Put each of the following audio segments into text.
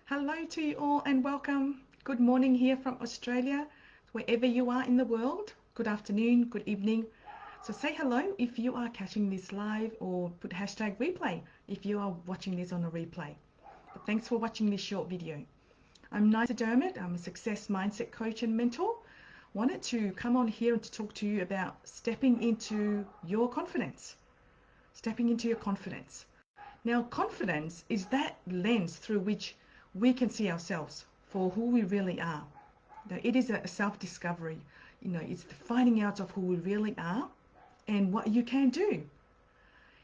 Hello to you all and welcome. Good morning here from Australia, wherever you are in the world. Good afternoon, good evening. So say hello if you are catching this live or put hashtag replay if you are watching this on a replay. But thanks for watching this short video. I'm Nisa Dermot. I'm a success mindset coach and mentor. Wanted to come on here and to talk to you about stepping into your confidence. Stepping into your confidence. Now, confidence is that lens through which we can see ourselves for who we really are. Now, it is a self-discovery. It's the finding out of who we really are and what you can do.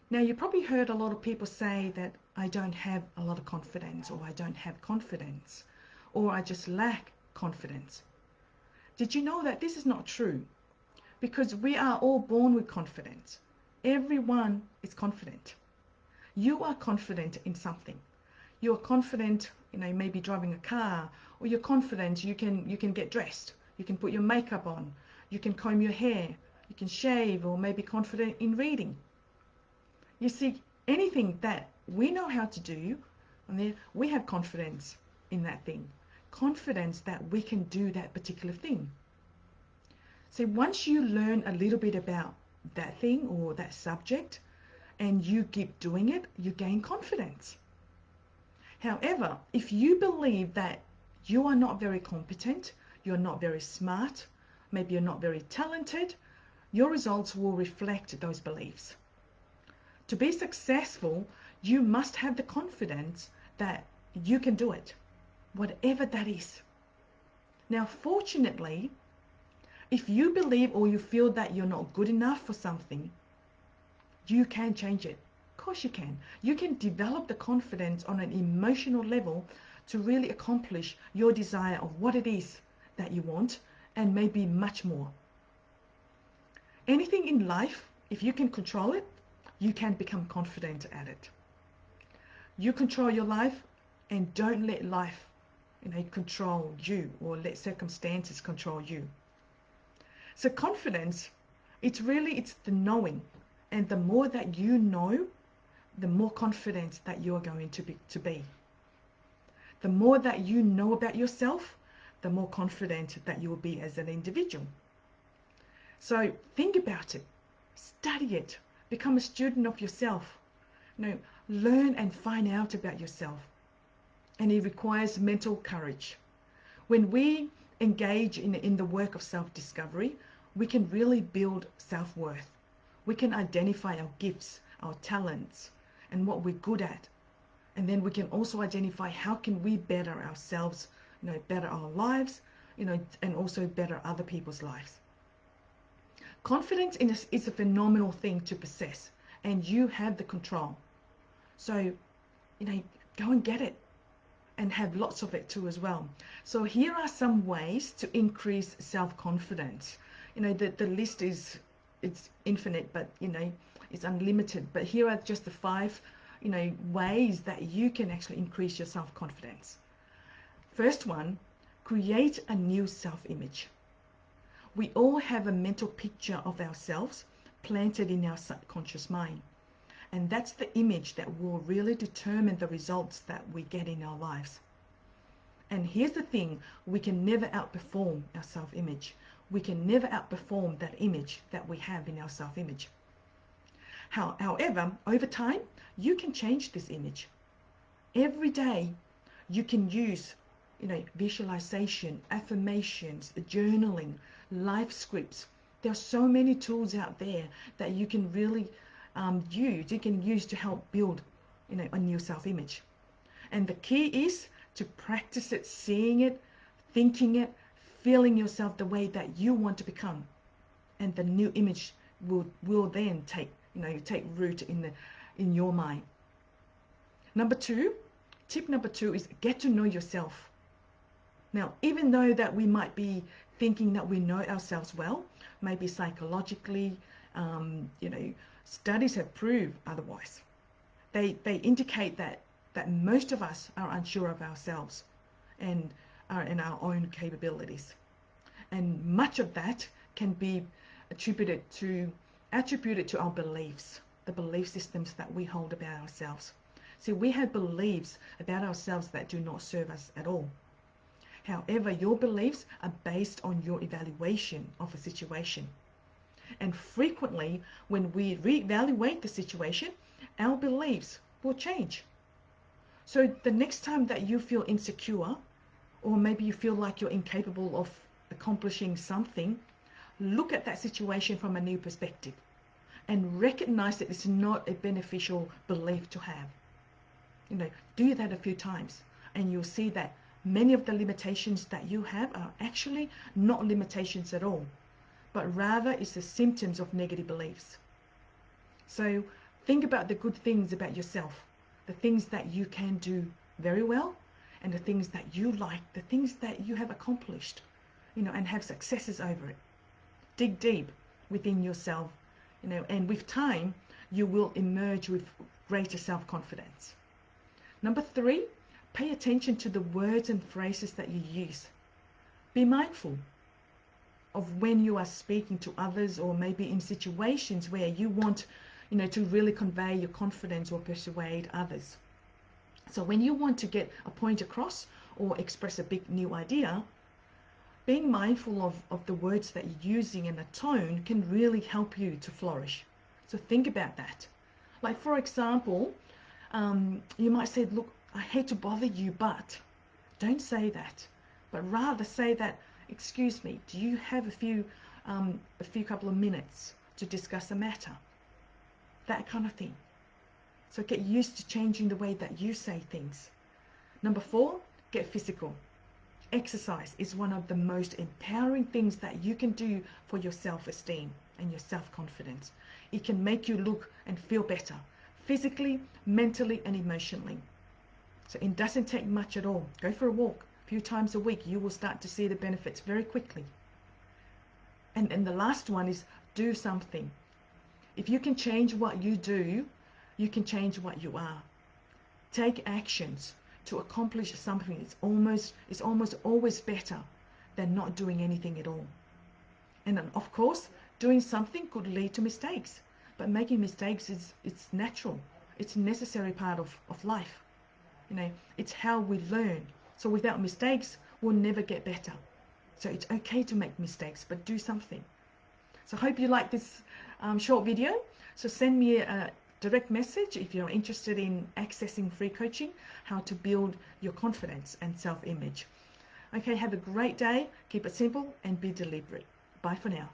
Now, you probably heard a lot of people say that I don't have a lot of confidence, or I don't have confidence, or I just lack confidence. Did you know that this is not true? Because we are all born with confidence. Everyone is confident. You are confident in something. You're confident, maybe driving a car, or you're confident you can get dressed. You can put your makeup on. You can comb your hair. You can shave, or maybe confident in reading. You see, anything that we know how to do, and we have confidence in that thing. Confidence that we can do that particular thing. So once you learn a little bit about that thing or that subject, and you keep doing it, you gain confidence. However, if you believe that you are not very competent, you're not very smart, maybe you're not very talented, your results will reflect those beliefs. To be successful, you must have the confidence that you can do it, whatever that is. Now, fortunately, if you believe or you feel that you're not good enough for something, you can change it. Of course you can. You can develop the confidence on an emotional level to really accomplish your desire of what it is that you want, and maybe much more. Anything in life, if you can control it, you can become confident at it. You control your life, and don't let life control you, or let circumstances control you. So confidence, it's the knowing. And the more that you know, the more confident that you are going to be. The more that you know about yourself, the more confident that you will be as an individual. So think about it, study it, become a student of yourself. Learn and find out about yourself. And it requires mental courage. When we engage in the work of self-discovery, we can really build self-worth. We can identify our gifts, our talents, and what we're good at. And then we can also identify how can we better ourselves, better our lives, and also better other people's lives. Confidence is a phenomenal thing to possess, and you have the control. So, go and get it, and have lots of it too as well. So here are some ways to increase self-confidence. The list it's infinite, but it's unlimited. But here are just the 5 ways that you can actually increase your self-confidence. First one, create a new self-image. We all have a mental picture of ourselves planted in our subconscious mind, and that's the image that will really determine the results that we get in our lives. And here's the thing, we can never outperform our self-image. We can never outperform that image that we have in our self-image. However, over time, you can change this image. Every day, you can use, visualization, affirmations, journaling, life scripts. There are so many tools out there that you can really use to help build, a new self-image. And the key is to practice it, seeing it, thinking it, feeling yourself the way that you want to become, and the new image will then take root in your mind. Tip number 2 is get to know yourself. Now, even though that we might be thinking that we know ourselves well, maybe psychologically, studies have proved otherwise. They indicate that most of us are unsure of ourselves and our own capabilities. And much of that can be attributed to our beliefs, the belief systems that we hold about ourselves. See, we have beliefs about ourselves that do not serve us at all. However, your beliefs are based on your evaluation of a situation. And frequently, when we reevaluate the situation, our beliefs will change. So the next time that you feel insecure, or maybe you feel like you're incapable of accomplishing something, look at that situation from a new perspective and recognize that it's not a beneficial belief to have. Do that a few times and you'll see that many of the limitations that you have are actually not limitations at all, but rather it's the symptoms of negative beliefs. So think about the good things about yourself, the things that you can do very well, and the things that you like, the things that you have accomplished, and have successes over it. Dig deep within yourself, and with time, you will emerge with greater self-confidence. Number 3, pay attention to the words and phrases that you use. Be mindful of when you are speaking to others, or maybe in situations where you want, to really convey your confidence or persuade others. So when you want to get a point across or express a big new idea, being mindful of the words that you're using and the tone can really help you to flourish. So think about that. Like, for example, you might say, look, I hate to bother you, but don't say that, but rather say that, excuse me, do you have a few couple of minutes to discuss a matter? That kind of thing. So get used to changing the way that you say things. Number 4, get physical. Exercise is one of the most empowering things that you can do for your self-esteem and your self-confidence. It can make you look and feel better, physically, mentally, and emotionally. So it doesn't take much at all. Go for a walk a few times a week. You will start to see the benefits very quickly. And the last one is do something. If you can change what you do, you can change what you are. Take actions to accomplish something. It's almost always better than not doing anything at all. And then, of course, doing something could lead to mistakes, but making mistakes it's natural. It's a necessary part of life. It's how we learn. So without mistakes, we'll never get better. So it's okay to make mistakes, but do something. So I hope you like this short video. So send me a direct message if you're interested in accessing free coaching, how to build your confidence and self-image. Okay, have a great day, keep it simple and be deliberate. Bye for now.